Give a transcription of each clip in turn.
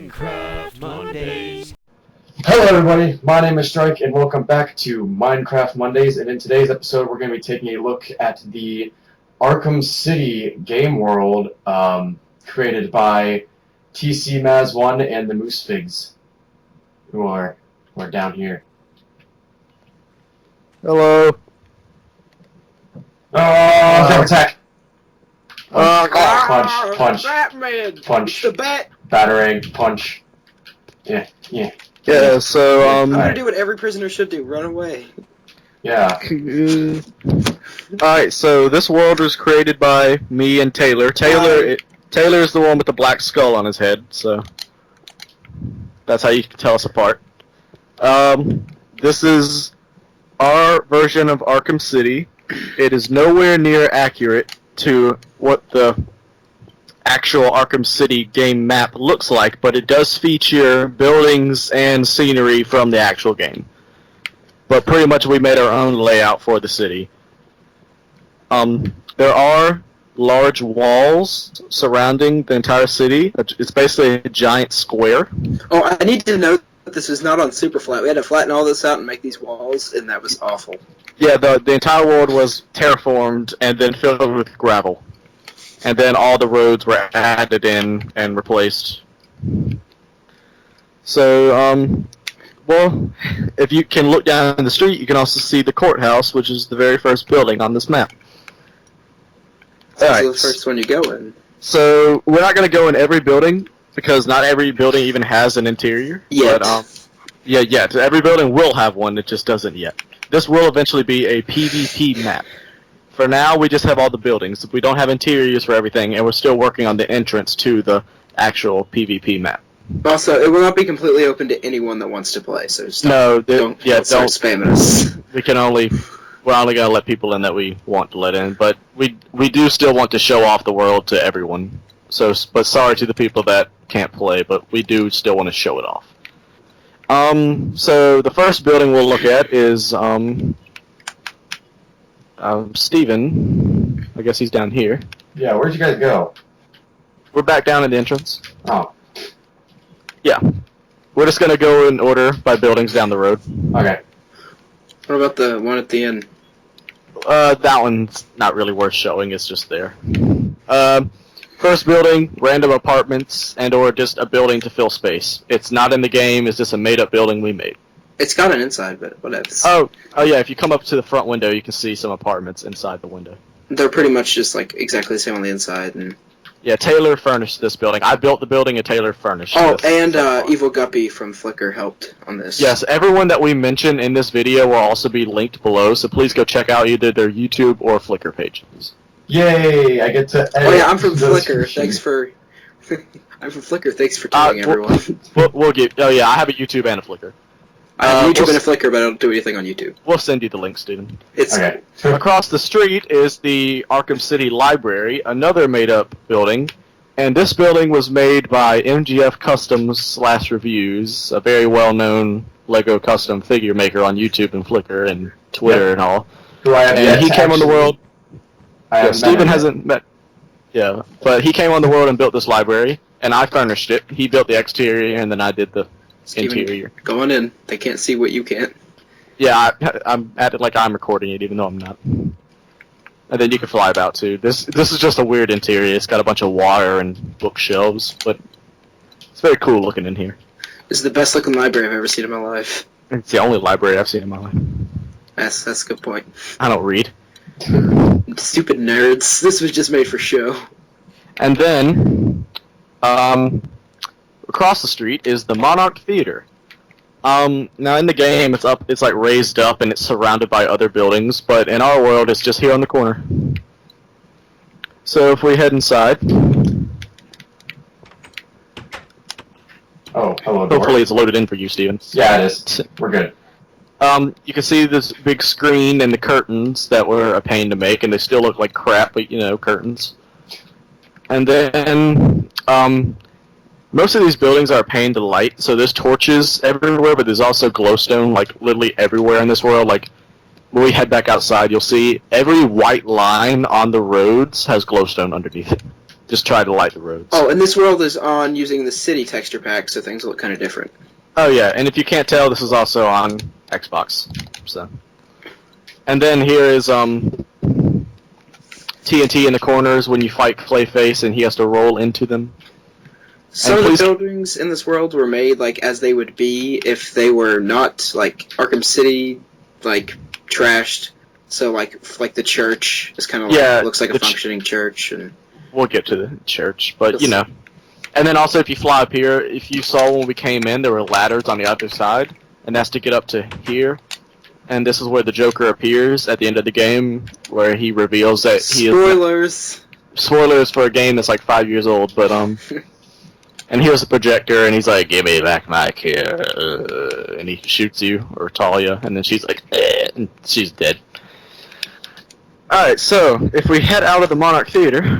Minecraft Mondays. Hello everybody, my name is Strike and welcome back to Minecraft Mondays, and in today's episode we're going to be taking a look at the Arkham City game world created by TCMazz1 and TheMooseFigs, who are down here. Hello. Oh, attack! Punch, Batman! punch, The bat! battering, punch. Yeah. Yeah, so, I'm gonna do what every prisoner should do, run away. Yeah. Alright, so this world was created by me and Taylor. Taylor is the one with the black skull on his head, so that's how you can tell us apart. This is our version of Arkham City. It is nowhere near accurate to what the actual Arkham City game map looks like, but it does feature buildings and scenery from the actual game. But pretty much we made our own layout for the city. There are large walls surrounding the entire city. It's basically a giant square. Oh, I need to note that this is not on super flat. We had to flatten all this out and make these walls, and that was awful. Yeah, the entire world was terraformed and then filled with gravel. And then all the roads were added in and replaced. So, well, if you can look down the street, you can also see the courthouse, which is the very first building on this map. That's the first one you go in. So, we're not going to go in every building, because not every building even has an interior. Yet. But, yet. Every building will have one, it just doesn't yet. This will eventually be a PvP map. For now, we just have all the buildings. We don't have interiors for everything, and we're still working on the entrance to the actual PvP map. Also, it will not be completely open to anyone that wants to play, so just don't start spamming us. We're only going to let people in that we want to let in, but we do still want to show off the world to everyone. So, but sorry to the people that can't play, but we do still want to show it off. So the first building we'll look at is Steven. I guess he's down here. Yeah, where'd you guys go? We're back down at the entrance. Oh. Yeah. We're just going to go in order by buildings down the road. Okay. What about the one at the end? That one's not really worth showing, it's just there. First building, random apartments, and or just a building to fill space. It's not in the game, it's just a made-up building we made. It's got an inside, but whatever. Oh yeah, if you come up to the front window, you can see some apartments inside the window. They're pretty much just like exactly the same on the inside. And yeah, Taylor furnished this building. I built the building and Taylor furnished this. Oh, and Evil Guppy from Flickr helped on this. Yes, everyone that we mention in this video will also be linked below, so please go check out either their YouTube or Flickr pages. Yay! I get to edit. Oh yeah, I'm from Flickr. Thanks for. I'm from Flickr. Thanks for telling everyone. We'll get. Oh yeah, I have a YouTube and a Flickr. I have YouTube and a Flickr, but I don't do anything on YouTube. We'll send you the link, Steven. It's okay. Across the street is the Arkham City Library, another made-up building, and this building was made by MGF Customs / Reviews, a very well-known Lego custom figure maker on YouTube and Flickr and Twitter and all. Who I have and he came on the world. Steven hasn't met. Yeah, but he came on the world and built this library, and I furnished it. He built the exterior, and then I did the interior. Go on in. They can't see what you can't. Yeah, I'm at it like I'm recording it, even though I'm not. And then you can fly about too. This is just a weird interior. It's got a bunch of water and bookshelves, but it's very cool looking in here. This is the best looking library I've ever seen in my life. It's the only library I've seen in my life. That's a good point. I don't read. Stupid nerds. This was just made for show. And then, across the street is the Monarch Theater. Now in the game it's like raised up and it's surrounded by other buildings, but in our world it's just here on the corner. So if we head inside. Oh, hello, door. Hopefully it's loaded in for you, Steven. Yeah, it is. We're good. You can see this big screen and the curtains that were a pain to make, and they still look like crap, but you know, curtains. And then, most of these buildings are a pain to light, so there's torches everywhere, but there's also glowstone, like, literally everywhere in this world. Like, when we head back outside, you'll see every white line on the roads has glowstone underneath it. just try to light the roads. Oh, and this world is on using the city texture pack, so things look kind of different. Oh yeah, and if you can't tell, this is also on Xbox. So, and then here is TNT in the corners when you fight Clayface, and he has to roll into them. Some of the buildings in this world were made like as they would be if they were not like Arkham City, like trashed. So like the church is kind of like looks like a functioning church, and we'll get to the church, but you know. And then also, if you fly up here, if you saw when we came in, there were ladders on the other side, and that's to get up to here. And this is where the Joker appears at the end of the game, where he reveals that he is... Spoilers for a game that's like 5 years old, but and here's a projector, and he's like, "Give me back my kid," and he shoots you, or Talia, and then she's like, and she's dead. Alright, so, if we head out of the Monarch Theater,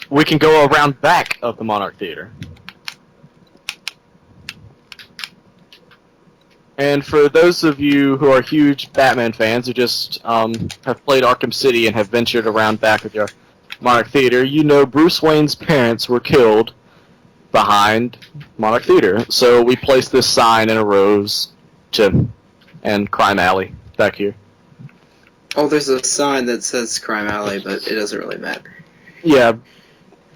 we can go around back of the Monarch Theater. And for those of you who are huge Batman fans who just have played Arkham City and have ventured around back of your Monarch Theater, you know Bruce Wayne's parents were killed behind Monarch Theater. So we placed this sign in a rose and Crime Alley back here. Oh, there's a sign that says Crime Alley, but it doesn't really matter. Yeah.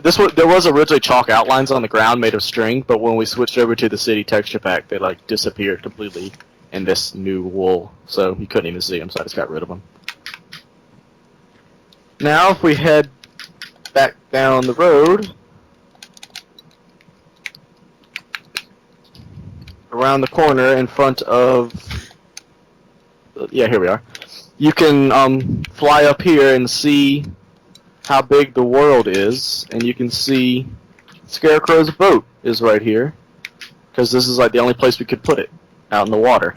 There was originally chalk outlines on the ground made of string, but when we switched over to the city texture pack, they like disappeared completely in this new wool, so you couldn't even see them, so I just got rid of them. Now, if we head back down the road, around the corner in front of... Yeah, here we are. You can fly up here and see how big the world is, and you can see Scarecrow's boat is right here, because this is like the only place we could put it, out in the water.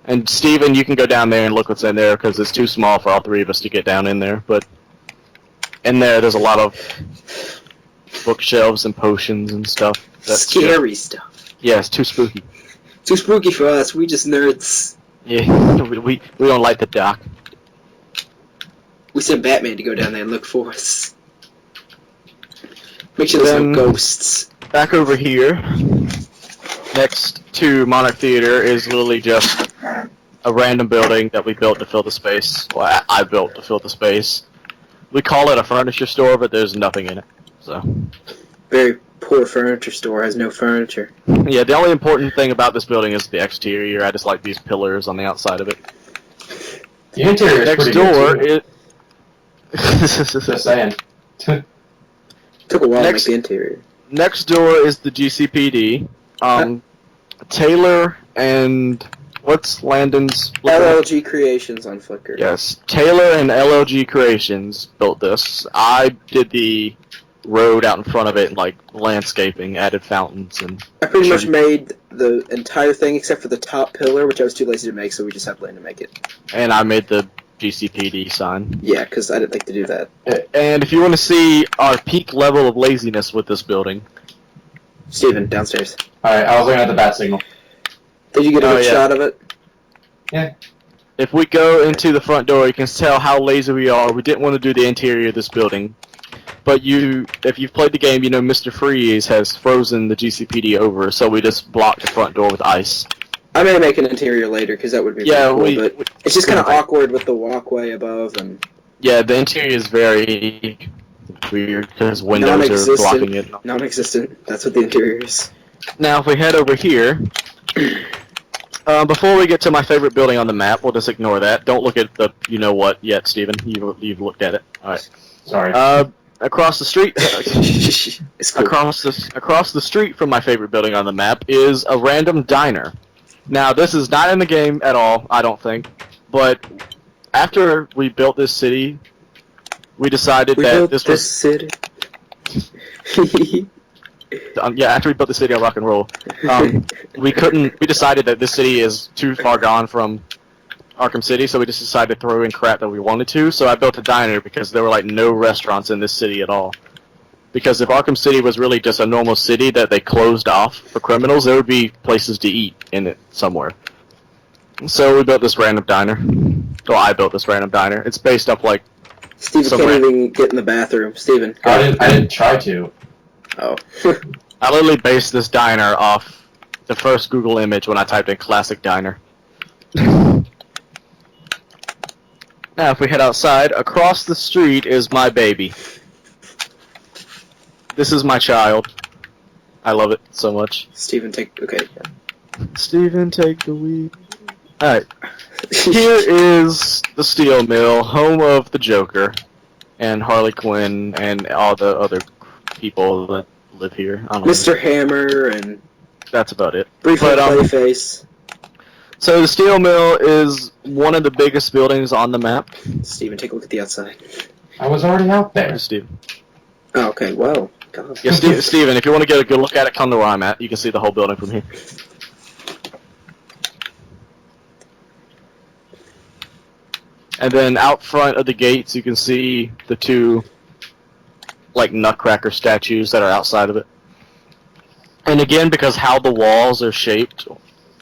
And Steven, you can go down there and look what's in there, because it's too small for all three of us to get down in there, but in there's a lot of bookshelves and potions and stuff. That's scary stuff. Yeah, it's too spooky. Too spooky for us, we just nerds. Yeah, we don't like the dark. We sent Batman to go down there and look for us. Make sure there's no ghosts. Back over here, next to Monarch Theater, is literally just a random building that we built to fill the space. Well, I built to fill the space. We call it a furniture store, but there's nothing in it. So. Very poor furniture store, has no furniture. Yeah, the only important thing about this building is the exterior. I just like these pillars on the outside of it. The interior is next pretty door, good too. Just saying. Took a while to make the interior. Next door is the GCPD. Taylor and what's Landon's? LLG Creations on Flickr. Yes, Taylor and LLG Creations built this. I did the road out in front of it and like landscaping, added fountains, and I pretty much made the entire thing except for the top pillar, which I was too lazy to make, so we just have Lane to make it. And I made the GCPD sign. Yeah, because I didn't think to do that. And if you want to see our peak level of laziness with this building, Steven, downstairs. Alright, I was looking at the bat signal. Did you get a good shot of it? Yeah. If we go into the front door, you can tell how lazy we are. We didn't want to do the interior of this building. But if you've played the game, you know Mr. Freeze has frozen the GCPD over, so we just blocked the front door with ice. I may make an interior later, because that would be pretty cool, but it's just kind of awkward with the walkway above. And yeah, the interior is very weird, because windows are blocking it. Non-existent. That's what the interior is. Now, if we head over here, before we get to my favorite building on the map, we'll just ignore that. Don't look at the you-know-what yet, Steven. You've looked at it. Alright. Sorry. Across the street, cool. across the street from my favorite building on the map is a random diner. Now, this is not in the game at all, I don't think, but after we built this city, we decided that this was... city. yeah, after we built the city on rock and roll, we decided that this city is too far gone from Arkham City, so we just decided to throw in crap that we wanted to, so I built a diner because there were like no restaurants in this city at all. Because if Arkham City was really just a normal city that they closed off for criminals, there would be places to eat in it somewhere. So we built this random diner. Well, I built this random diner. It's based up like Steven can't even get in the bathroom. Steven, go I didn't try to. Oh. I literally based this diner off the first Google image when I typed in classic diner. Now, if we head outside, across the street is my baby. This is my child. I love it so much. Steven, okay. Steven, take the lead. Alright. Here is the Steel Mill, home of the Joker, and Harley Quinn, and all the other people that live here. I don't know. Mr. Hammer, and... That's about it. Briefly Clayface. So the Steel Mill is one of the biggest buildings on the map. Steven, take a look at the outside. I was already out there. There's Steven. Oh, okay, wow. God. Yeah, Steven, if you want to get a good look at it, come to where I'm at. You can see the whole building from here. And then out front of the gates, you can see the two, like, nutcracker statues that are outside of it. And again, because how the walls are shaped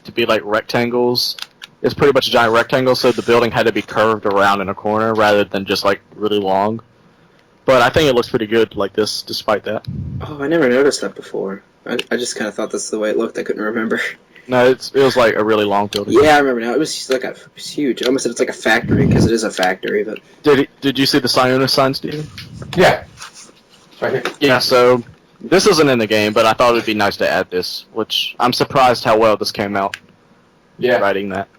to be like rectangles, it's pretty much a giant rectangle, so the building had to be curved around in a corner rather than just, like, really long. But I think it looks pretty good like this, despite that. Oh, I never noticed that before. I just kind of thought that's the way it looked. I couldn't remember. No, it was like a really long building. Yeah, I remember now. It was like it was huge. I almost said it's like a factory because it is a factory. But Did you see the Sionis sign, Steven? Yeah. It's right here. Yeah, so this isn't in the game, but I thought it would be nice to add this, which I'm surprised how well this came out. Yeah. Writing that.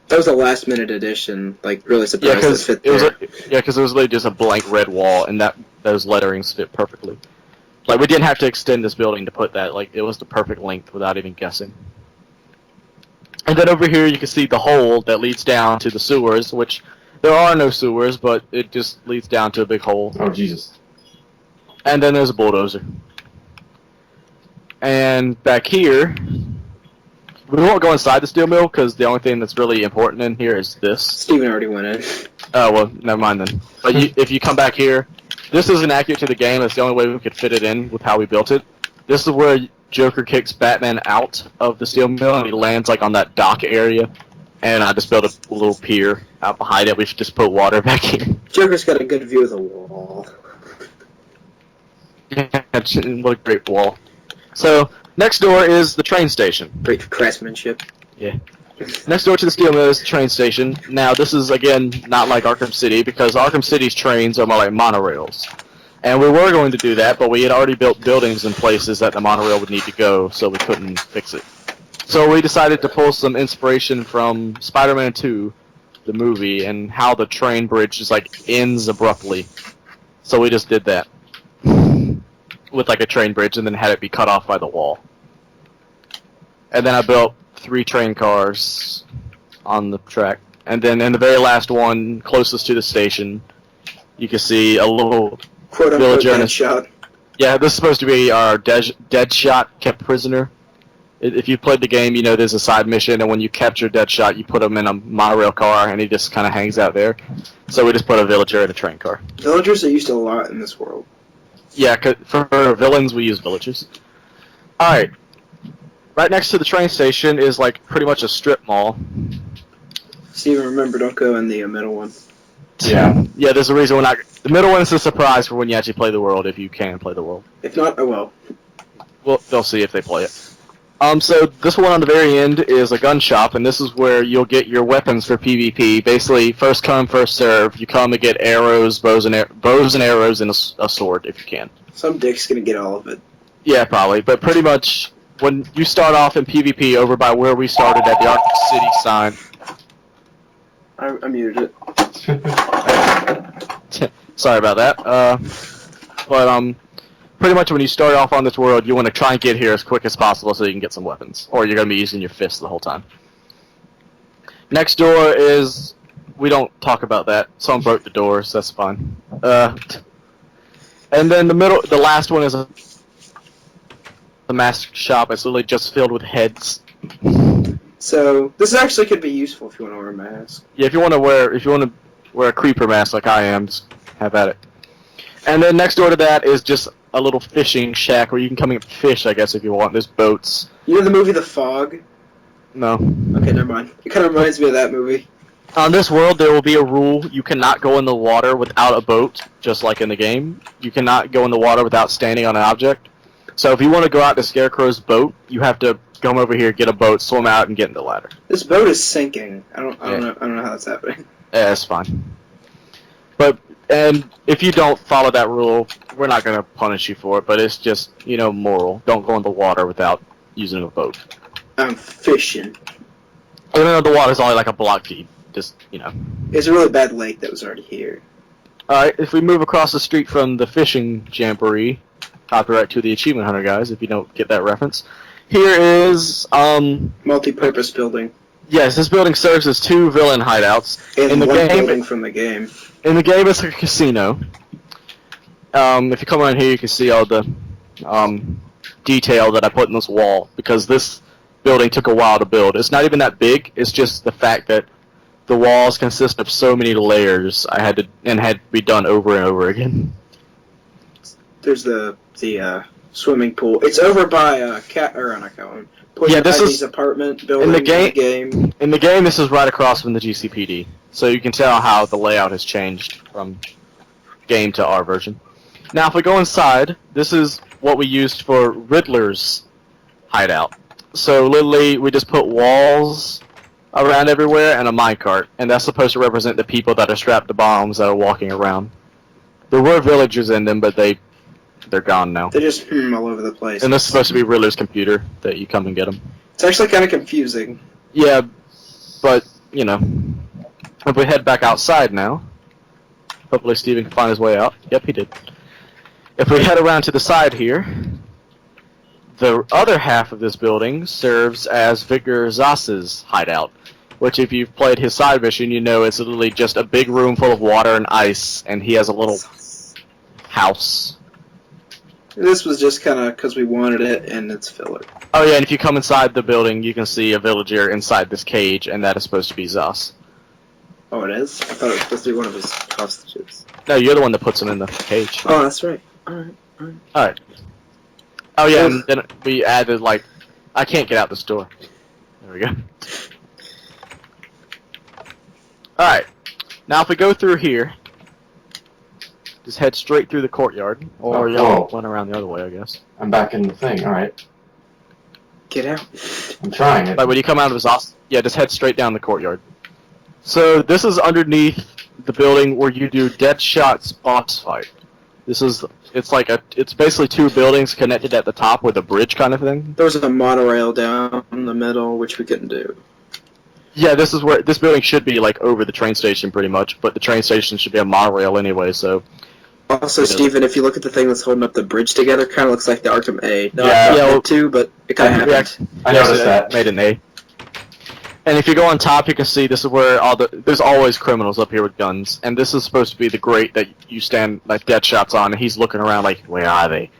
that was a last minute addition. Like really Yeah, surprised it fit there. because it was literally just a blank red wall, and those letterings fit perfectly. Like, we didn't have to extend this building to put that. Like, it was the perfect length without even guessing. And then over here you can see the hole that leads down to the sewers, which there are no sewers, but it just leads down to a big hole. Oh, Jesus. And then there's a bulldozer. And back here, we won't go inside the steel mill because the only thing that's really important in here is this. Steven already went in. Oh, well, never mind then. But if you come back here, this isn't accurate to the game. That's the only way we could fit it in with how we built it. This is where Joker kicks Batman out of the steel mill, and he lands like on that dock area. And I just built a little pier out behind it. We should just put water back in. Joker's got a good view of the wall. Yeah, what a great wall. So, next door is the train station. Great craftsmanship. Yeah. Next door to the steel mill is the train station. Now, this is, again, not like Arkham City, because Arkham City's trains are more like monorails. And we were going to do that, but we had already built buildings in places that the monorail would need to go, so we couldn't fix it. So we decided to pull some inspiration from Spider-Man 2, the movie, and how the train bridge just, like, ends abruptly. So we just did that. With, like, a train bridge, and then had it be cut off by the wall. And then I built 3 train cars on the track. And then in the very last one, closest to the station, you can see a little Quote-unquote villager. shot. Yeah, this is supposed to be our Deadshot kept prisoner. If you played the game, you know there's a side mission, and when you capture Deadshot, you put him in a monorail car, and he just kind of hangs out there. So we just put a villager in a train car. Villagers are used a lot in this world. Yeah, 'cause for villains, we use villagers. Alright. Right next to the train station is, like, pretty much a strip mall. Steven, remember, don't go in the middle one. Yeah. Yeah, there's a reason we're not... The middle one is a surprise for when you actually play the world, if you can play the world. If not, oh well. Well, they'll see if they play it. So this one on the very end is a gun shop, and this is where you'll get your weapons for PvP. Basically, first come, first serve. You come and get arrows, bows and arrows, and a sword if you can. Some dick's gonna get all of it. Yeah, probably. But pretty much, when you start off in PvP over by where we started at the Arkham City sign. I muted it. Sorry about that. But pretty much when you start off on this world, you want to try and get here as quick as possible so you can get some weapons. Or you're going to be using your fists the whole time. Next door is... We don't talk about that. Someone broke the doors, that's fine. And then the last one is the mask shop. It's literally just filled with heads. So, this actually could be useful if you want to wear a mask. Yeah, if you want to wear a creeper mask like I am, just have at it. And then next door to that is just a little fishing shack where you can come and fish, I guess, if you want. There's boats. You know the movie The Fog? No. Okay, never mind. It kind of reminds me of that movie. On this world, there will be a rule: you cannot go in the water without a boat, just like in the game. You cannot go in the water without standing on an object. So if you want to go out to Scarecrow's boat, you have to come over here, get a boat, swim out, and get in the ladder. This boat is sinking. I don't know how that's happening. Yeah, it's fine. And if you don't follow that rule, we're not going to punish you for it, but it's just, moral. Don't go in the water without using a boat. I'm fishing. Even though the water's only like a block deep, just. It's a really bad lake that was already here. Alright, if we move across the street from the fishing jamboree, copyright to the Achievement Hunter guys, if you don't get that reference. Here is, multi-purpose building. Yes, this building serves as 2 villain hideouts. In the one building from the game. In the game, it's a casino. If you come around here, you can see all the detail that I put in this wall, because this building took a while to build. It's not even that big, it's just the fact that the walls consist of so many layers had to be done over and over again. There's the swimming pool. It's over by Ivy's apartment building in the game. In the game, this is right across from the GCPD, so you can tell how the layout has changed from game to our version. Now, if we go inside, this is what we used for Riddler's hideout. So literally, we just put walls around everywhere and a minecart, and that's supposed to represent the people that are strapped to bombs that are walking around. There were villagers in them, but they're gone now. They're just all over the place. And this is supposed to be Riddler's computer that you come and get them. It's actually kind of confusing. Yeah, but, if we head back outside now, hopefully Steven can find his way out. Yep, he did. If we head around to the side here, the other half of this building serves as Victor Zoss's hideout, which if you've played his side mission, you know it's literally just a big room full of water and ice, and he has a little house. This was just kind of because we wanted it, and it's filler. Oh yeah, and if you come inside the building, you can see a villager inside this cage, and that is supposed to be Zoss. Oh, it is? I thought it was supposed to be one of his hostages. No, you're the one that puts him in the cage. Oh, that's right. Alright. Oh yeah, and then we added, I can't get out this door. There we go. Alright, now if we go through here, just head straight through the courtyard, or you'll run around the other way, I guess. I'm back in the thing, alright. Get out. I'm trying it. Like when you come out of his office, yeah, just head straight down the courtyard. So this is underneath the building where you do Deadshot's boss fight. It's basically 2 buildings connected at the top with a bridge kind of thing. There was a monorail down in the middle, which we couldn't do. Yeah, this building should be over the train station pretty much, but the train station should be a monorail anyway, so. Also, Steven, if you look at the thing that's holding up the bridge together, it kind of looks like the Arkham A. Not too, but it kind of happened. I noticed that. Made an A. And if you go on top, you can see this is where there's always criminals up here with guns, and this is supposed to be the grate that you stand Deadshot's on, and he's looking around where are they?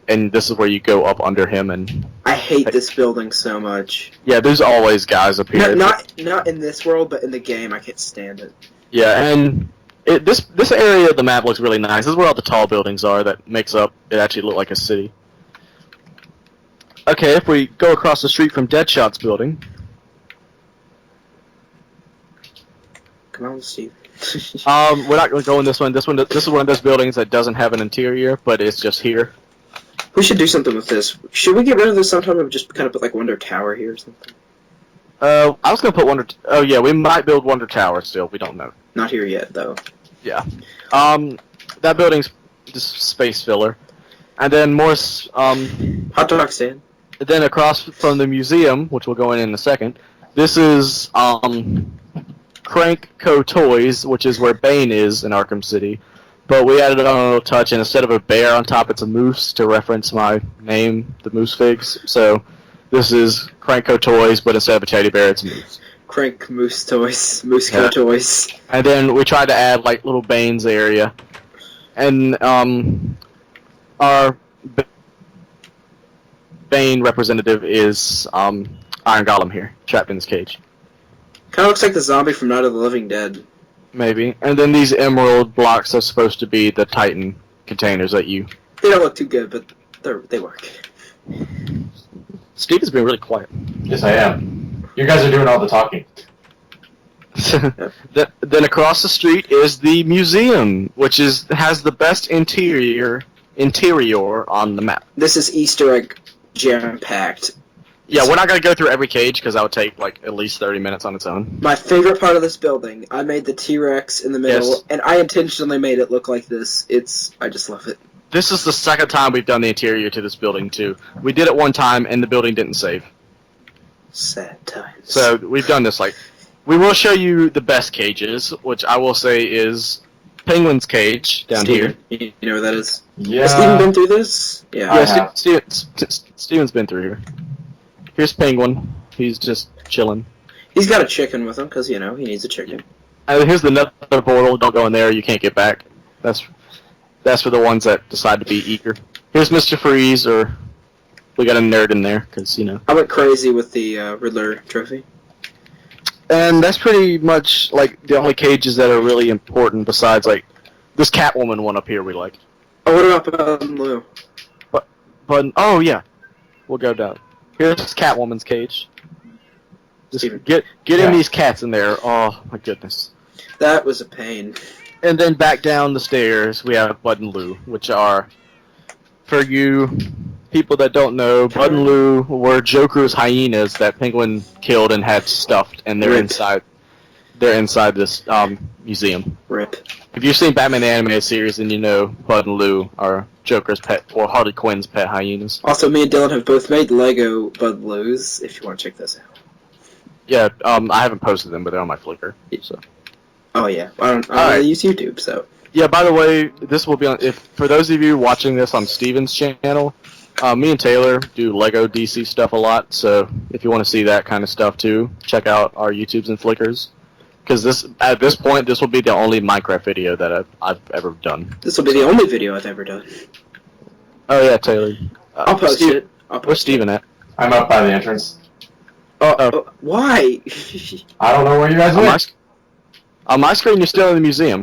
And this is where you go up under him and. I hate this building so much. Yeah, there's always guys up here. Not in this world, but in the game, I can't stand it. Yeah, and this area of the map looks really nice. This is where all the tall buildings are that makes up it actually look like a city. Okay, if we go across the street from Deadshot's building. Come on, Steve. We're not going to go in this one. This is one of those buildings that doesn't have an interior, but it's just here. We should do something with this. Should we get rid of this sometime and just kind of put Wonder Tower here or something? I was going to put Wonder... Oh, yeah, we might build Wonder Tower still. We don't know. Not here yet, though. Yeah. That building's just space filler. And then more... Hot dog stand. Then across from the museum, which we'll go in a second, this is, Crank Co. Toys, which is where Bane is in Arkham City. But we added on a little touch, and instead of a bear on top, it's a moose to reference my name, TheMooseFigs. So this is Crank Co. Toys, but instead of a teddy bear, it's a moose. Crank Moose Toys. Moose Co. Toys. And then we tried to add, little Bane's area. And, our Bane representative is, Iron Golem here, trapped in this cage. Kind of looks like the zombie from Night of the Living Dead. Maybe. And then these emerald blocks are supposed to be the Titan containers that you... They don't look too good, but they work. Steve has been really quiet. Yes, I am. You guys are doing all the talking. Then across the street is the museum, which has the best interior on the map. This is Easter egg jam-packed. Yeah, we're not going to go through every cage because that would take like at least 30 minutes on its own. My favorite part of this building, I made the T-Rex in the middle, Yes. and I intentionally made it look like this. I just love it. This is the second time we've done the interior to this building, too. We did it one time, and the building didn't save. Sad times. So we've done this, we will show you the best cages, which I will say is Penguin's cage down Steven, here. you know where that is? Yeah. Has Steven been through this? Yeah. I Yeah, have. Steven's been through here. Here's Penguin. He's just chilling. He's got a chicken with him, because, he needs a chicken. And here's the nether portal. Don't go in there. You can't get back. That's for the ones that decide to be eager. Here's Mr. Freeze, or we got a nerd in there, because, I went crazy with the Riddler trophy. And that's pretty much, the only cages that are really important besides, this Catwoman one up here we like. Oh, what about Lou? But, oh, yeah. We'll go down. Here's Catwoman's cage. Just Steven. get in these cats in there. Oh, my goodness. That was a pain. And then back down the stairs, we have Bud and Lou, which are, for you people that don't know, Bud and Lou were Joker's hyenas that Penguin killed and had stuffed, and they're Rip. inside. They're inside this museum. Rip. If you've seen Batman the Animated Series, then you know Bud and Lou are Joker's pet, or Harley Quinn's pet hyenas. Also, me and Dylan have both made Lego Bud Lou's, if you want to check those out. Yeah, I haven't posted them, but they're on my Flickr. So. Oh, yeah. I don't Alright. use YouTube, so. Yeah, by the way, this will be on. For those of you watching this on Steven's channel, me and Taylor do Lego DC stuff a lot. So if you want to see that kind of stuff too, check out our YouTubes and Flickrs. Because at this point, this will be the only Minecraft video that I've ever done. This will be the only video I've ever done. Oh yeah, Taylor. I'll post it. Where's Steven at? I'm up by the entrance. Oh, why? I don't know where you guys went. On my screen, you're still in the museum.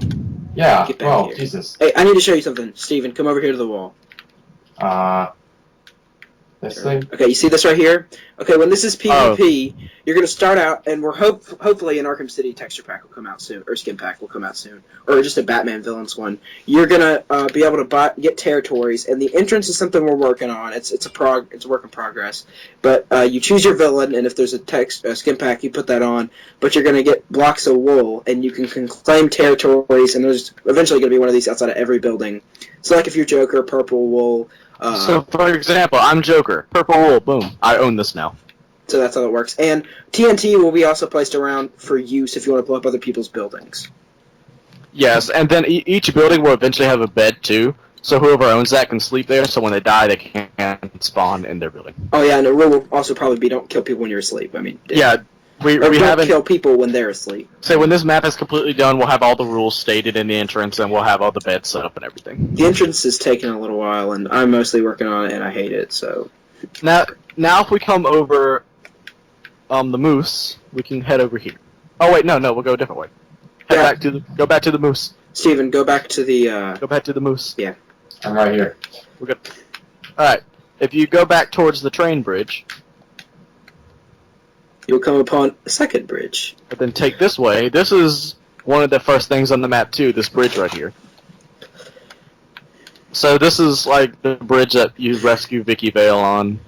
Yeah. Get back Well, here. Jesus. Hey, I need to show you something. Steven, come over here to the wall. This thing. Okay, you see this right here? Okay, when this is PvP, you're going to start out, and we're hopefully an Arkham City texture pack will come out soon, or skin pack will come out soon, or just a Batman Villains one. You're going to be able to get territories, and the entrance is something we're working on. It's a work in progress. But you choose your villain, and if there's a skin pack, you put that on. But you're going to get blocks of wool, and you can claim territories, and there's eventually going to be one of these outside of every building. So like if you're Joker, purple wool. So, for example, I'm Joker. Purple wool, boom. I own this now. So that's how it works. And TNT will be also placed around for use if you want to blow up other people's buildings. Yes, and then each building will eventually have a bed, too. So whoever owns that can sleep there, so when they die, they can't spawn in their building. Oh, yeah, and the rule will also probably be don't kill people when you're asleep. I mean, Yeah, we don't haven't... kill people when they're asleep. So when this map is completely done, we'll have all the rules stated in the entrance, and we'll have all the beds set up and everything. The entrance is taking a little while, and I'm mostly working on it, and I hate it, so... Now if we come over the Moose, we can head over here. Oh wait, no, we'll go a different way. Go back to the Moose. Steven, go back to the, Go back to the Moose. Yeah. I'm right here. We're good. Alright, if you go back towards the train bridge, You'll come upon a second bridge. but then take this way, this is one of the first things on the map too, this bridge right here. So this is like the bridge that you rescue Vicky Vale on.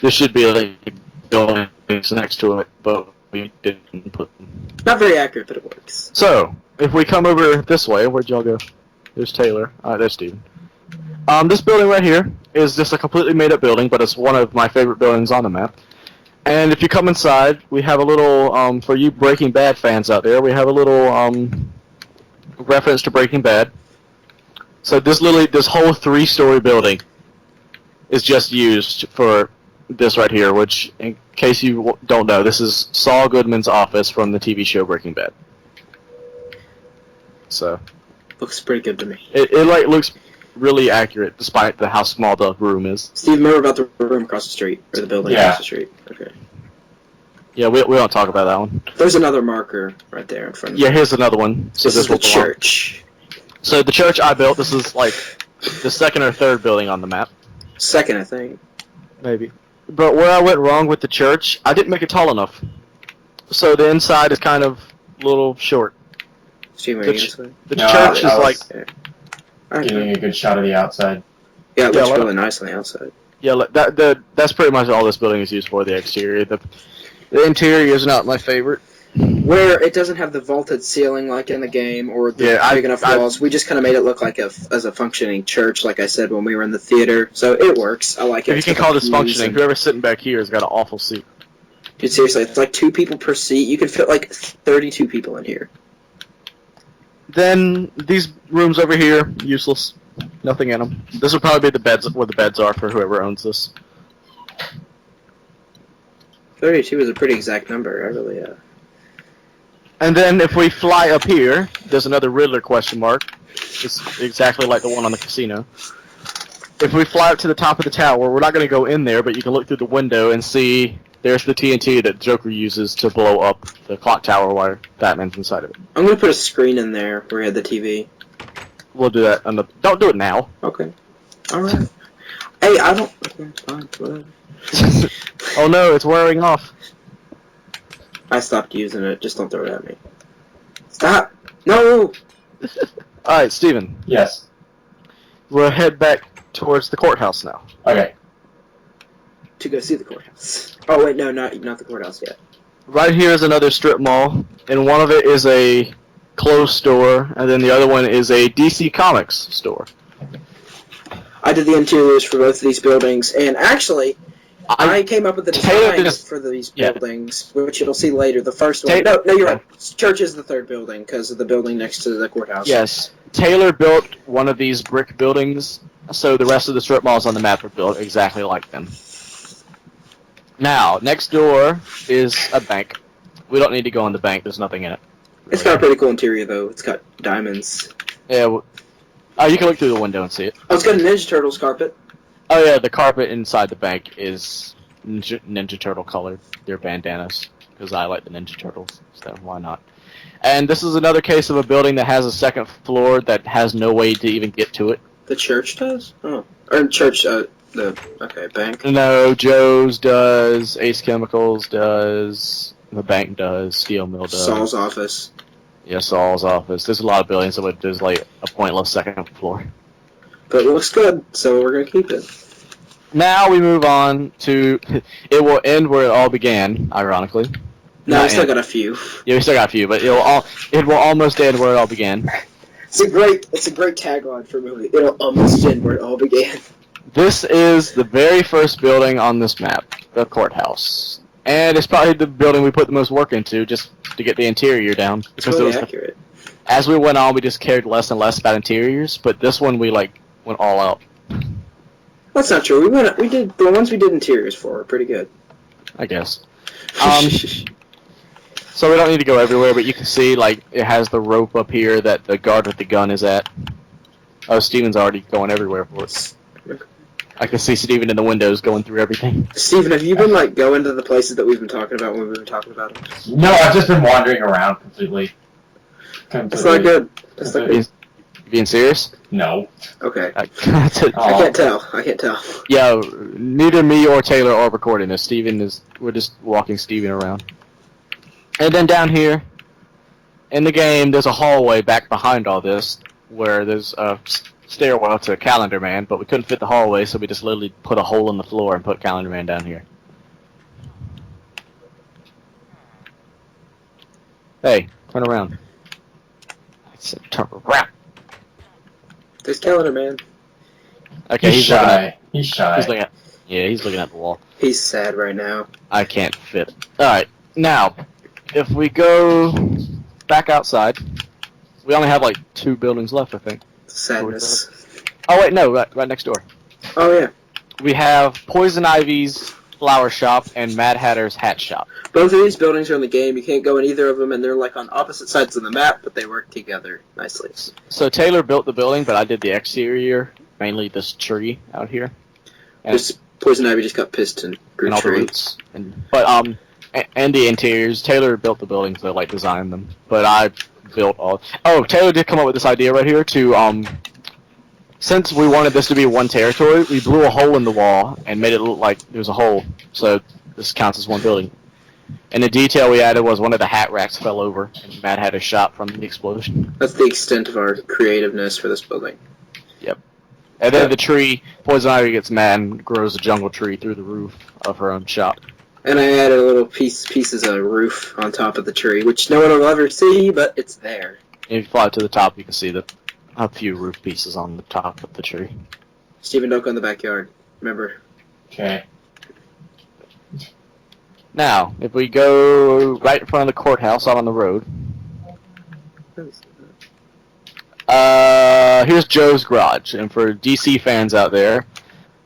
This should be like buildings next to it, but we didn't put them. Not very accurate, but it works. So, if we come over this way, where'd y'all go? There's Taylor. There's Steven. This building right here is just a completely made-up building, but it's one of my favorite buildings on the map. And if you come inside, we have a little, for you Breaking Bad fans out there, we have a little reference to Breaking Bad. So this whole 3-story building is just used for this right here, which, in case you don't know, this is Saul Goodman's office from the TV show Breaking Bad. So Looks pretty good to me. it looks really accurate, despite how small the room is. Steve, remember about the room across the street, or the building across the street? Okay. Yeah, we don't talk about that one. There's another marker right there in front of Yeah, you. here's another one. So This is the will belong. church. So the church I built, this is like the second or third building on the map. Second, I think. Maybe. But where I went wrong with the church, I didn't make it tall enough. So the inside is kind of little short. Steven, are The you ch- gonna say? The No, church is I like was Alright, getting a good shot of the outside. yeah, it looks Yeah, really nice on the outside. yeah, that's pretty much all this building is used for. The exterior, the interior is not my favorite. Where it doesn't have the vaulted ceiling like in the game or the big enough walls, we just kind of made it look like as a functioning church, like I said when we were in the theater. So it works. I like it. If you can call this functioning, whoever's sitting back here has got an awful seat. Dude, seriously, it's like 2 people per seat. You can fit like 32 people in here. Then these rooms over here, useless. Nothing in them. This would probably be the beds where the beds are for whoever owns this. 32 is a pretty exact number. I really, And then if we fly up here, there's another Riddler question mark. It's exactly like the one on the casino. If we fly up to the top of the tower, we're not going to go in there, but you can look through the window and see there's the TNT that Joker uses to blow up the clock tower while Batman's inside of it. I'm gonna put a screen in there where we had the TV. We'll do that. Don't do it now. Okay. Alright. Hey, I don't... Okay, it's fine. Whatever. Oh no, it's wearing off. I stopped using it. Just don't throw it at me. Stop! No! Alright, Steven. Yes. We'll head back towards the courthouse now. Okay. To go see the courthouse. Oh, wait, no, not the courthouse yet. Right here is another strip mall, and one of it is a clothes store, and then the other one is a DC Comics store. I did the interiors for both of these buildings, and actually, I came up with the designs for these buildings, which you'll see later. The first one... No, you're right. Church is the third building, because of the building next to the courthouse. Yes. Taylor built one of these brick buildings, so the rest of the strip malls on the map are built exactly like them. Now, next door is a bank. We don't need to go in the bank, there's nothing in it. It's got a pretty cool interior, though. It's got diamonds. Yeah, you can look through the window and see it. Oh, it's got a Ninja Turtles carpet. Oh yeah, the carpet inside the bank is Ninja Turtle colored. They're bandanas, because I like the Ninja Turtles, so why not? And this is another case of a building that has a second floor that has no way to even get to it. The church does? Oh. Or church, bank. No, Joe's does, Ace Chemicals does, the bank does, Steel Mill does. Saul's office. Yeah, Saul's office. There's a lot of buildings that there's like a pointless second floor. But it looks good, so we're going to keep it. Now we move on to, it will end where it all began, ironically. No, we still got a few. Yeah, we still got a few, but it will almost end where it all began. It's a great tagline for a movie. It'll almost end where it all began. This is the very first building on this map, the courthouse. And it's probably the building we put the most work into just to get the interior down. It's really accurate. As we went on, we just cared less and less about interiors, but this one we went all out. That's not true. We did the ones we did interiors for were pretty good. I guess. So we don't need to go everywhere, but you can see it has the rope up here that the guard with the gun is at. Oh, Steven's already going everywhere for it. I can see Steven in the windows going through everything. Steven, have you been going to the places that we've been talking about when we've been talking about them? No, I've just been wandering around completely. That's not good. That's not good. Being serious? No. Okay. I can't tell. I can't tell. Yeah, neither me or Taylor are recording this. We're just walking Steven around. And then down here, in the game, there's a hallway back behind all this, where there's a stairwell to Calendar Man, but we couldn't fit the hallway, so we just literally put a hole in the floor and put Calendar Man down here. Hey, turn around. I said turn around. There's Calendar Man. Okay, he's shy. He's shy. He's looking at the wall. He's sad right now. I can't fit. Alright, now, if we go back outside, we only have 2 buildings left, I think. Sadness. Oh wait, no, right next door. Oh yeah. We have Poison Ivy's flower shop and Mad Hatter's hat shop. Both of these buildings are in the game. You can't go in either of them, and they're on opposite sides of the map, but they work together nicely. So Taylor built the building, but I did the exterior, mainly this tree out here. And Poison Ivy just got pissed and grew all the roots. And the interiors. Taylor built the buildings, so designed them. But I built all. Oh, Taylor did come up with this idea right here to since we wanted this to be one territory, we blew a hole in the wall and made it look like there was a hole, so this counts as one building. And the detail we added was one of the hat racks fell over, and Matt had a shot from the explosion. That's the extent of our creativeness for this building. Yep. And then the tree, Poison Ivy gets mad and grows a jungle tree through the roof of her own shop. And I added a little pieces of roof on top of the tree, which no one will ever see, but it's there. And if you fly to the top, you can see a few roof pieces on the top of the tree. Stephen, don't go in the backyard. Remember. Okay. Now, if we go right in front of the courthouse out on the road, here's Joe's Garage. And for DC fans out there,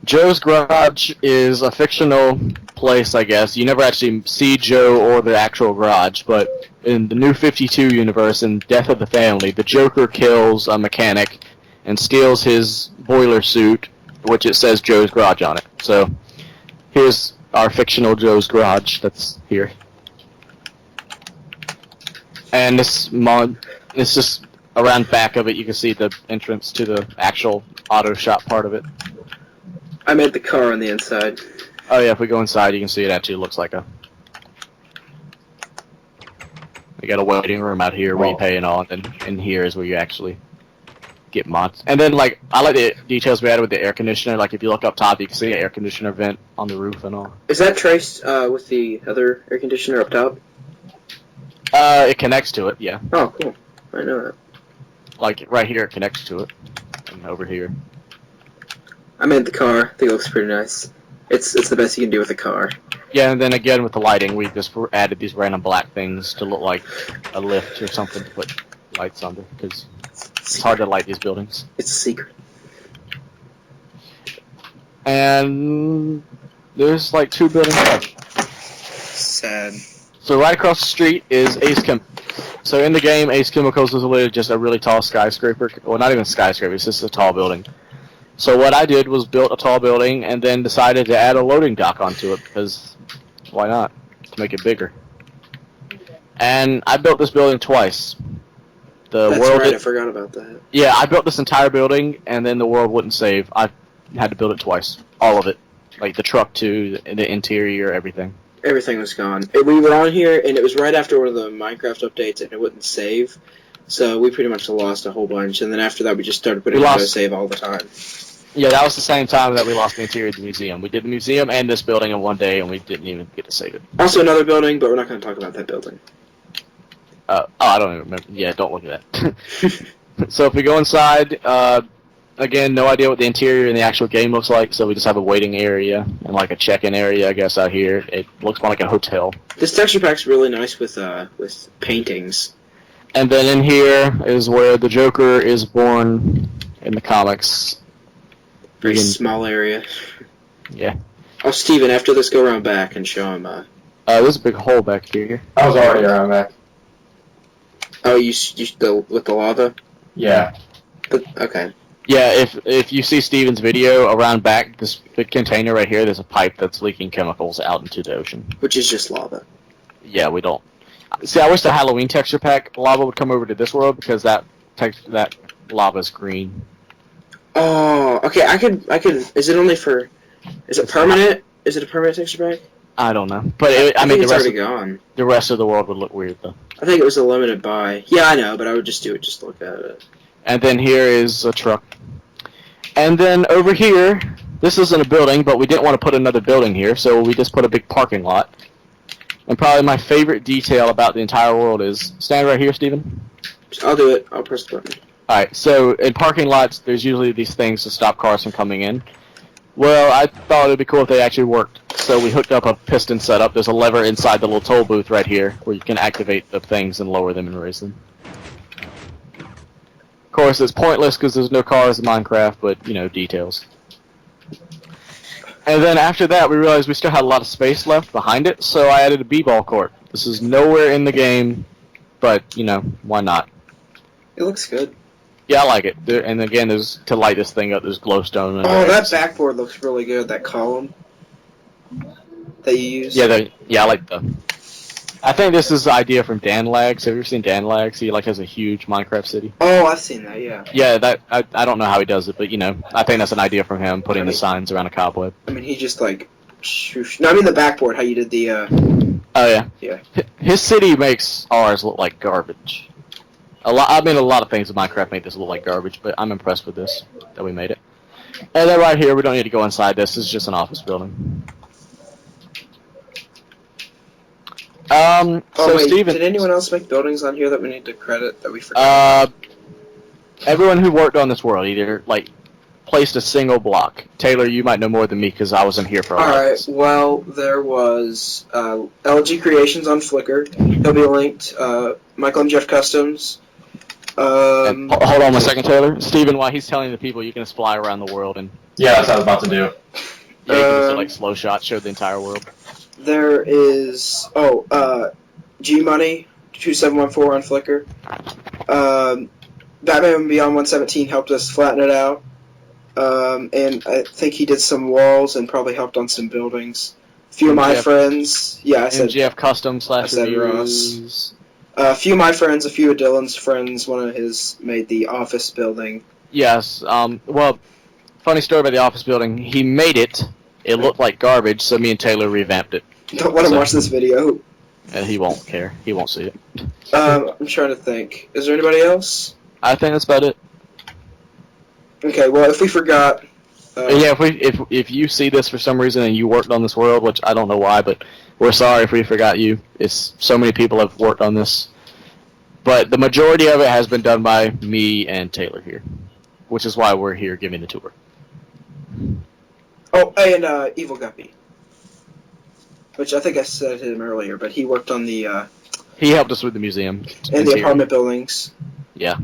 Joe's Garage is a fictional place, I guess. You never actually see Joe or the actual garage, but in the New 52 universe, in Death of the Family, the Joker kills a mechanic and steals his boiler suit, which it says Joe's Garage on it. So, here's our fictional Joe's Garage that's here. And this it's just around back of it, you can see the entrance to the actual auto shop part of it. I made the car on the inside. Oh yeah, if we go inside, you can see it actually looks like a... We got a waiting room out here where you pay and all, and then in here is where you actually get mods. And then, like, I like the details we added with the air conditioner. Like, if you look up top, you can see an air conditioner vent on the roof and all. Is that traced with the other air conditioner up top? It connects to it, yeah. Oh, cool. I know that. Like, right here, it connects to it. And over here. I made the car. I think it looks pretty nice. It's the best you can do with a car. Yeah, and then again with the lighting, we just added these random black things to look like a lift or something to put lights under, because it's hard to light these buildings. It's a secret. And there's like 2 buildings left. Sad. So right across the street is Ace Chem. So in the game, Ace Chemicals is literally just a really tall skyscraper. Well, not even a skyscraper, it's just a tall building. So what I did was built a tall building and then decided to add a loading dock onto it, because why not? To make it bigger. And I built this building twice. That's right, I forgot about that. Yeah, I built this entire building and then the world wouldn't save. I had to build it twice. All of it. Like the truck too, the interior, everything. Everything was gone. We were on here and it was right after one of the Minecraft updates and it wouldn't save. So we pretty much lost a whole bunch, and then after that we just started putting autosave all the time. Yeah, that was the same time that we lost the interior of the museum. We did the museum and this building in one day, and we didn't even get to save it. Also another building, but we're not going to talk about that building. I don't even remember. Yeah, don't look at that. So if we go inside, again, no idea what the interior in the actual game looks like, so we just have a waiting area and like a check-in area, I guess, out here. It looks more like a hotel. This texture pack's really nice with paintings. And then in here is where the Joker is born in the comics. Very small area. Yeah. Oh, Steven, after this, go around back and show him. There's a big hole back here. I was already around back. Oh, you with the lava? Yeah. Okay. Yeah, if you see Steven's video around back, this big container right here, there's a pipe that's leaking chemicals out into the ocean. Which is just lava. Yeah, we don't. See, I wish the Halloween texture pack lava would come over to this world, because that lava's green. Oh, okay. I could. Is it only for? Is it permanent? Is it a permanent texture pack? I don't know, but I mean, the rest of the world would look weird though. I think it was a limited buy. Yeah, I know, but I would just do it just to look at it. And then here is a truck. And then over here, this isn't a building, but we didn't want to put another building here, so we just put a big parking lot. And probably my favorite detail about the entire world is... Stand right here, Steven. I'll do it. I'll press the button. Alright, so in parking lots, there's usually these things to stop cars from coming in. Well, I thought it would be cool if they actually worked. So we hooked up a piston setup. There's a lever inside the little toll booth right here where you can activate the things and lower them and raise them. Of course, it's pointless because there's no cars in Minecraft, but, you know, details. And then after that, we realized we still had a lot of space left behind it, so I added a b-ball court. This is nowhere in the game, but, you know, why not? It looks good. Yeah, I like it. And again, there's to light this thing up, there's glowstone. Oh, that backboard looks really good, that column that you use. Yeah, I like the... I think this is the idea from Dan Lags. Have you ever seen Dan Lags? He, like, has a huge Minecraft city. Oh, I've seen that, yeah. Yeah, I don't know how he does it, but, you know, I think that's an idea from him, putting the signs around a cobweb. I mean, he just, like... No, I mean the backboard, how you did the... Oh yeah. Yeah. His city makes ours look like garbage. A lot of things in Minecraft make this look like garbage, but I'm impressed with this that we made it. And then right here, we don't need to go inside this. This is just an office building. So wait, Steven, did anyone else make buildings on here that we need to credit that we forgot? Everyone who worked on this world either placed a single block. Taylor, you might know more than me because I wasn't here for a while. Alright, well, there was LG Creations on Flickr. He'll be linked. Michael and Jeff Customs. And hold on one second, Taylor. Steven, while he's telling the people, you can just fly around the world and Yeah, that's what I was about to do. yeah, you can just do, like slow shots, show the entire world. There is G Money 2714 on Flickr. Batman Beyond 117 helped us flatten it out. And I think he did some walls and probably helped on some buildings. A few of my friends, I said MGF Custom / Ross. reviews. A few of my friends, a few of Dylan's friends, one of his made the office building. Yes. Well, funny story about the office building. He made it. It looked like garbage, so me and Taylor revamped it. Don't let him watch this video. And he won't care. He won't see it. I'm trying to think. Is there anybody else? I think that's about it. Okay, well, if we forgot... yeah, if you see this for some reason and you worked on this world, which I don't know why, but we're sorry if we forgot you. It's so many people have worked on this. But the majority of it has been done by me and Taylor here, which is why we're here giving the tour. Oh, and Evil Guppy. Which I think I said him earlier, but he worked on the... he helped us with the museum. And the apartment buildings. Yeah.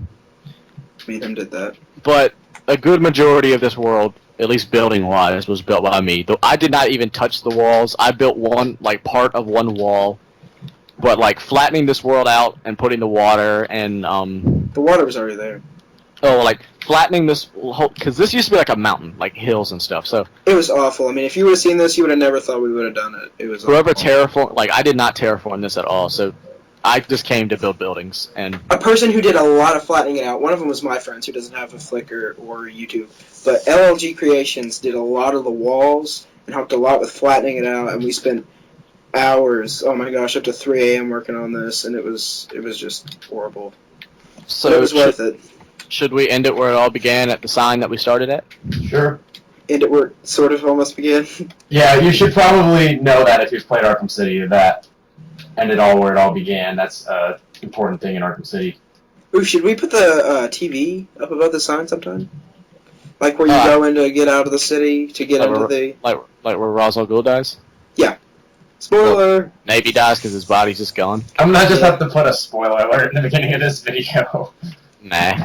Me and him did that. But a good majority of this world, at least building-wise, was built by me. Though I did not even touch the walls. I built part of one wall. But, flattening this world out and putting the water and, The water was already there. Oh, flattening this whole... Because this used to be like a mountain, hills and stuff, so... It was awful. I mean, if you would have seen this, you would have never thought we would have done it. It was Whoever awful. terraformed... I did not terraform this at all, so... I just came to build buildings, and... A person who did a lot of flattening it out, one of them was my friend who doesn't have a Flickr or YouTube, but LLG Creations did a lot of the walls and helped a lot with flattening it out, and we spent hours, oh my gosh, up to 3 a.m. working on this, and it was just horrible. So but it was worth it. Should we end it where it all began, at the sign that we started at? Sure. End it where it sort of almost began. Yeah, you should probably know that if you've played Arkham City, that ended all where it all began. That's an important thing in Arkham City. Ooh, should we put the TV up above the sign sometime? Like where you go in to get out of the city, to get into the... Like where Ra's al Ghul dies? Yeah. Spoiler! Well, maybe dies because his body's just gone. I'm gonna just have to put a spoiler alert in the beginning of this video. Nah.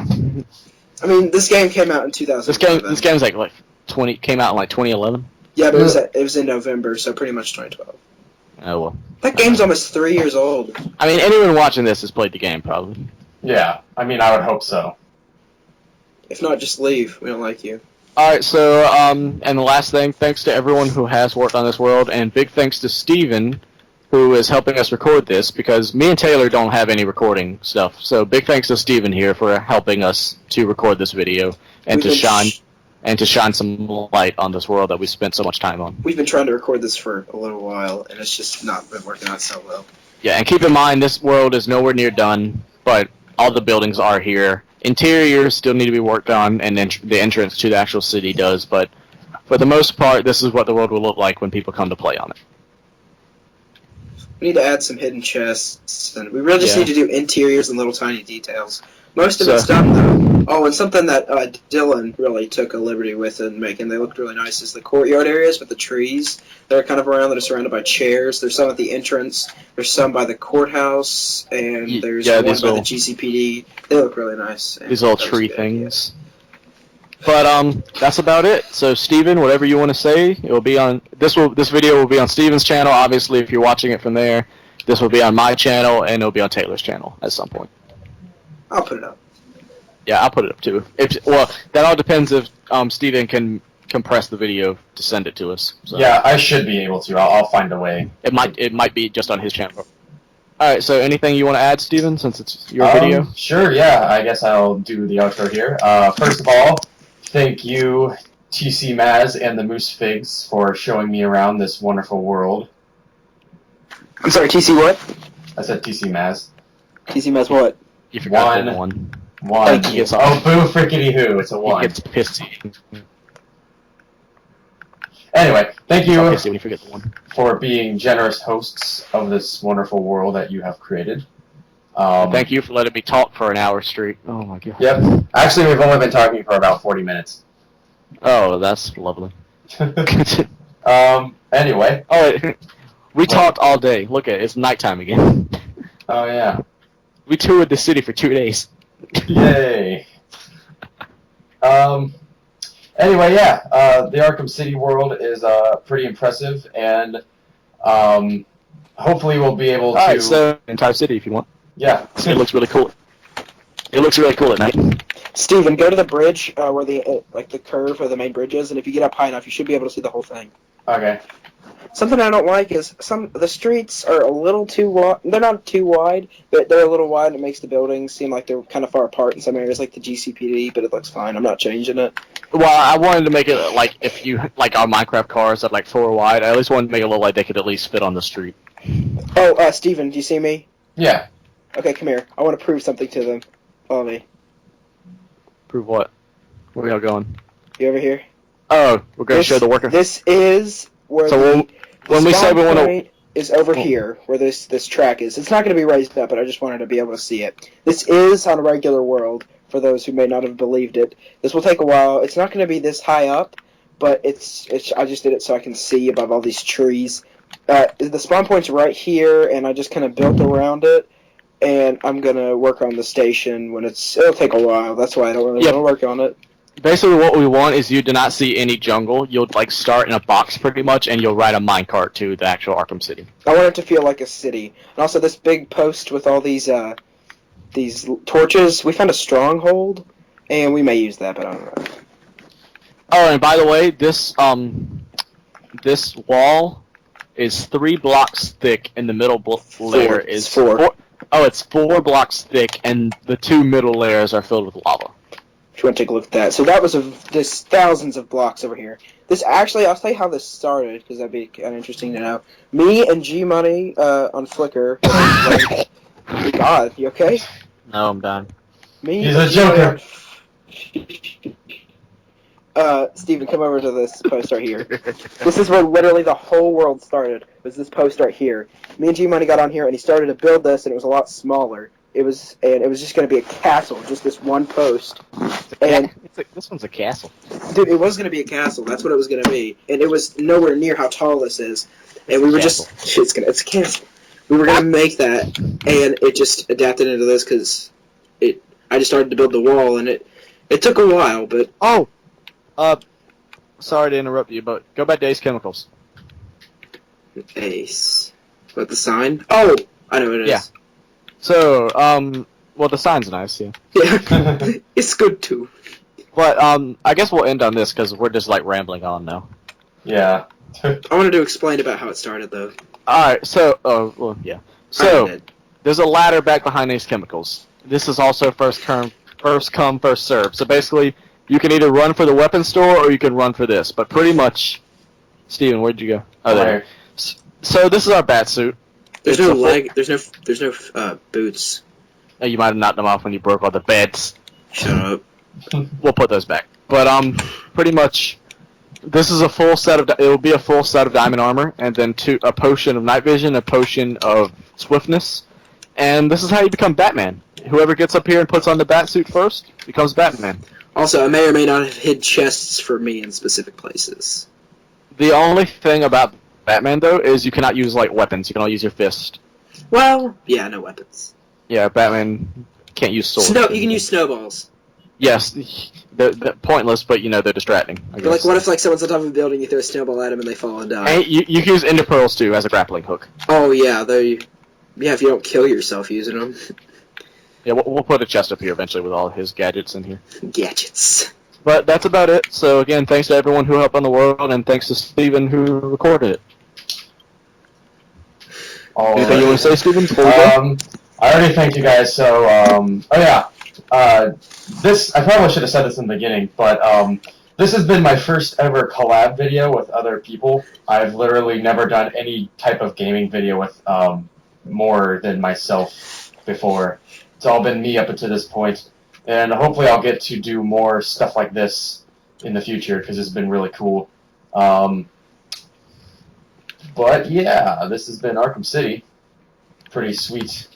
I mean, this game came out in 2011. This game's came out in 2011. Yeah, but it was in November, so pretty much 2012. Oh well. That game's almost 3 years old. I mean, anyone watching this has played the game, probably. Yeah, I mean, I would hope so. If not, just leave. We don't like you. Alright, so, and the last thing, thanks to everyone who has worked on this world, and big thanks to Steven, who is helping us record this, because me and Taylor don't have any recording stuff. So big thanks to Steven here for helping us to record this video, and to shine some light on this world that we spent so much time on. We've been trying to record this for a little while, and it's just not been working out so well. Yeah, and keep in mind, this world is nowhere near done, but all the buildings are here. Interiors still need to be worked on, and then the entrance to the actual city does, but for the most part, this is what the world will look like when people come to play on it. We need to add some hidden chests, and we really just need to do interiors and little tiny details. Most of it's done, though. Oh, and something that Dylan really took a liberty with in making, they looked really nice, is the courtyard areas with the trees that are kind of around, that are surrounded by chairs. There's some at the entrance, there's some by the courthouse, and there's one by the GCPD. They look really nice. These little tree things. But that's about it. So Steven, whatever you want to say, it will be on this video will be on Steven's channel. Obviously, if you're watching it from there, this will be on my channel, and it'll be on Taylor's channel at some point. I'll put it up. Yeah, I'll put it up too. Well, that all depends if Steven can compress the video to send it to us. So. Yeah, I should be able to. I'll find a way. It might be just on his channel. All right. So anything you want to add, Steven, since it's your video? Sure. Yeah. I guess I'll do the outro here. First of all, thank you, TCMazz and TheMooseFigs, for showing me around this wonderful world. I'm sorry, TC what? I said TCMazz. TCMazz what? You forgot the One. Thank you. Oh, boo frickety hoo, it's a 1. He gets pissy. Anyway, thank you Pissy when you forget the 1. for being generous hosts of this wonderful world that you have created. Thank you for letting me talk for an hour straight. Oh my god. Yep. Actually, we've only been talking for about 40 minutes. Oh, that's lovely. Anyway. Oh, we talked all day. Look at it, it's nighttime again. Oh, yeah. We toured the city for 2 days. Yay. Anyway, yeah, the Arkham City world is pretty impressive, and hopefully we'll be able to... Alright, so entire city if you want. Yeah. It looks really cool. It looks really cool at night. Steven, go to the bridge where the the curve where the main bridge is, and if you get up high enough, you should be able to see the whole thing. Okay. Something I don't like is the streets are a little too wide. They're not too wide, but they're a little wide, and it makes the buildings seem like they're kind of far apart in some areas, like the GCPD. But it looks fine. I'm not changing it. Well, I wanted to make it like if you like our Minecraft cars that like 4 wide. I at least wanted to make it look like they could at least fit on the street. Oh, Steven, do you see me? Yeah. Okay, come here. I want to prove something to them. Follow me. Prove what? Where are y'all going? You over here? Oh, we're going to show the worker. This is where So when we say we want to... is over here, where this track is. It's not going to be raised up, but I just wanted to be able to see it. This is on a regular world, for those who may not have believed it. This will take a while. It's not going to be this high up, but it's. I just did it so I can see above all these trees. The spawn point's right here, and I just kind of built around it. And I'm going to work on the station when it'll take a while. That's why I don't really want to work on it. Basically, what we want is you do not see any jungle. You'll like start in a box pretty much, and you'll ride a minecart to the actual Arkham City. I want it to feel like a city. And also, this big post with all these torches. We found a stronghold, and we may use that, but I don't know. Oh, and by the way, this wall is 3 blocks thick, and the middle layer is 4. Oh, it's 4 blocks thick, and the 2 middle layers are filled with lava. If you want to take a look at that. So that was there's thousands of blocks over here. This actually, I'll tell you how this started, because that'd be kind of interesting to know. Me and G-Money on Flickr. Oh God, you okay? No, I'm done. He's a joker. Steven, come over to this post right here. This is where literally the whole world started, was this post right here. Me and G-Money got on here, and he started to build this, and it was a lot smaller. It was just going to be a castle, just this one post. And this one's a castle. Dude, it was going to be a castle. That's what it was going to be. And it was nowhere near how tall this is. And we were it's a castle. We were going to make that, and it just adapted into this because I just started to build the wall, and it took a while, but... Oh! Sorry to interrupt you, but go back to Ace Chemicals. Ace. What, the sign? Oh! I know what it is. Yeah. So, well, the sign's nice, yeah. Yeah, it's good too. But, I guess we'll end on this, because we're just, like, rambling on now. Yeah. I wanted to explain about how it started, though. Alright, so, well, yeah. So, there's a ladder back behind Ace Chemicals. This is also first come, first serve. So, basically, you can either run for the weapon store, or you can run for this. But pretty much... Steven, where'd you go? Oh, there. So, this is our bat suit. There's no leg. There's no boots. Oh, you might have knocked them off when you broke all the beds. Shut up. We'll put those back. But pretty much, this is a full set of. It will be a full set of diamond armor, and then a potion of night vision, a potion of swiftness, and this is how you become Batman. Whoever gets up here and puts on the bat suit first becomes Batman. Also, I may or may not have hid chests for me in specific places. The only thing about Batman, though, is you cannot use, like, weapons. You can only use your fist. Well, yeah, no weapons. Yeah, Batman can't use swords. You can use snowballs. Yes, they're pointless, but, you know, they're distracting. I guess. Like, what if, like, someone's on top of a building, you throw a snowball at them, and they fall and die? And you can use ender pearls, too, as a grappling hook. Oh, yeah, yeah, if you don't kill yourself using them. Yeah, we'll put a chest up here eventually with all his gadgets in here. Gadgets. But that's about it. So, again, thanks to everyone who helped on the world, and thanks to Steven who recorded it. Anything you want to say, Steven? I already thanked you guys, so, this, I probably should have said this in the beginning, but, This has been my first ever collab video with other people. I've literally never done any type of gaming video with more than myself before. It's all been me up until this point, and hopefully I'll get to do more stuff like this in the future because it's been really cool. But yeah, this has been Arkham City. Pretty sweet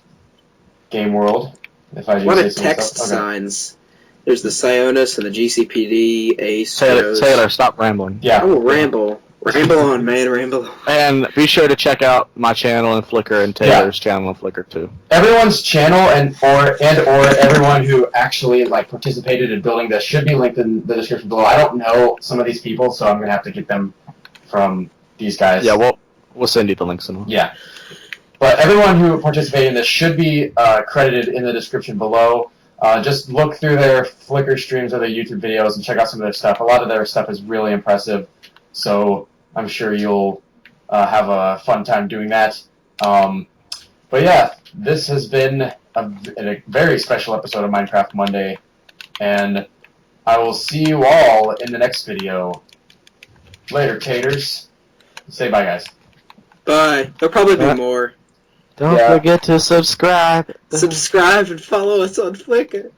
game world. If I do What say a so text myself. Okay. signs. There's the Sionis and the GCPD, Ace, Taylor, Joe's. stop rambling. Yeah. Oh, ramble. Ramble on, man, ramble on. And be sure to check out my channel and Flickr and Taylor's channel and Flickr too. Everyone's channel and or everyone who actually like participated in building this should be linked in the description below. I don't know some of these people, so I'm gonna have to get them from these guys. Yeah, we'll send you the links and all. Yeah. But everyone who participated in this should be credited in the description below. Just look through their Flickr streams or their YouTube videos and check out some of their stuff. A lot of their stuff is really impressive, so I'm sure you'll have a fun time doing that. But yeah, this has been a very special episode of Minecraft Monday, and I will see you all in the next video. Later, taters. Say bye, guys. Bye. There'll probably be more. Don't forget to subscribe. Subscribe and follow us on Flickr.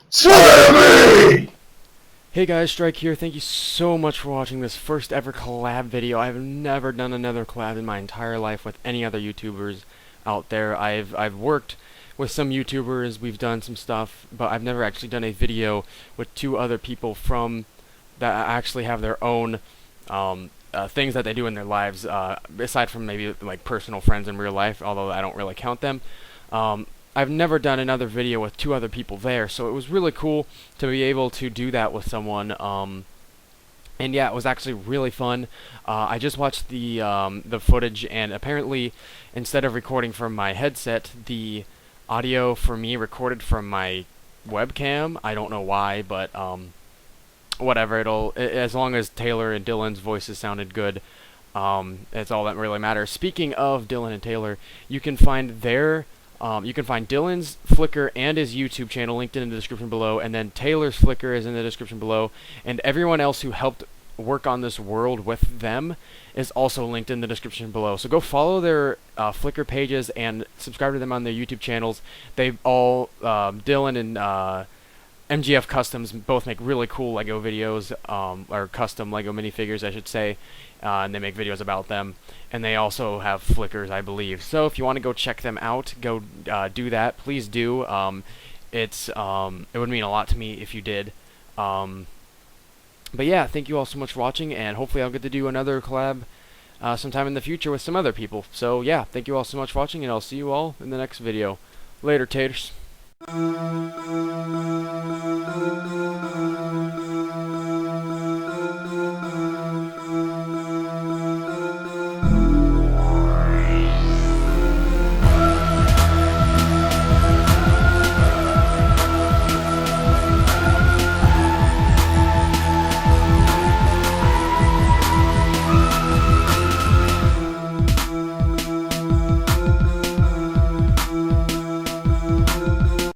Sammy! Hey guys, Strike here. Thank you so much for watching this first ever collab video. I've never done another collab in my entire life with any other YouTubers out there. I've worked with some YouTubers, we've done some stuff, but I've never actually done a video with two other people from that actually have their own things that they do in their lives, aside from maybe like personal friends in real life, although I don't really count them. I've never done another video with two other people there, so it was really cool to be able to do that with someone. And yeah, it was actually really fun. I just watched the footage, and apparently, instead of recording from my headset, the audio for me recorded from my webcam. I don't know why, but whatever. As long as Taylor and Dylan's voices sounded good, that's all that really matters. Speaking of Dylan and Taylor, you can find Dylan's Flickr and his YouTube channel linked in the description below, and then Taylor's Flickr is in the description below, and everyone else who helped work on this world with them is also linked in the description below. So go follow their Flickr pages and subscribe to them on their YouTube channels. They all, Dylan and MGF Customs both make really cool LEGO videos, or custom LEGO minifigures, I should say, and they make videos about them. And they also have Flickrs, I believe. So if you want to go check them out, go do that. Please do. It would mean a lot to me if you did. But yeah, thank you all so much for watching, and hopefully I'll get to do another collab sometime in the future with some other people. So yeah, thank you all so much for watching, and I'll see you all in the next video. Later, taters.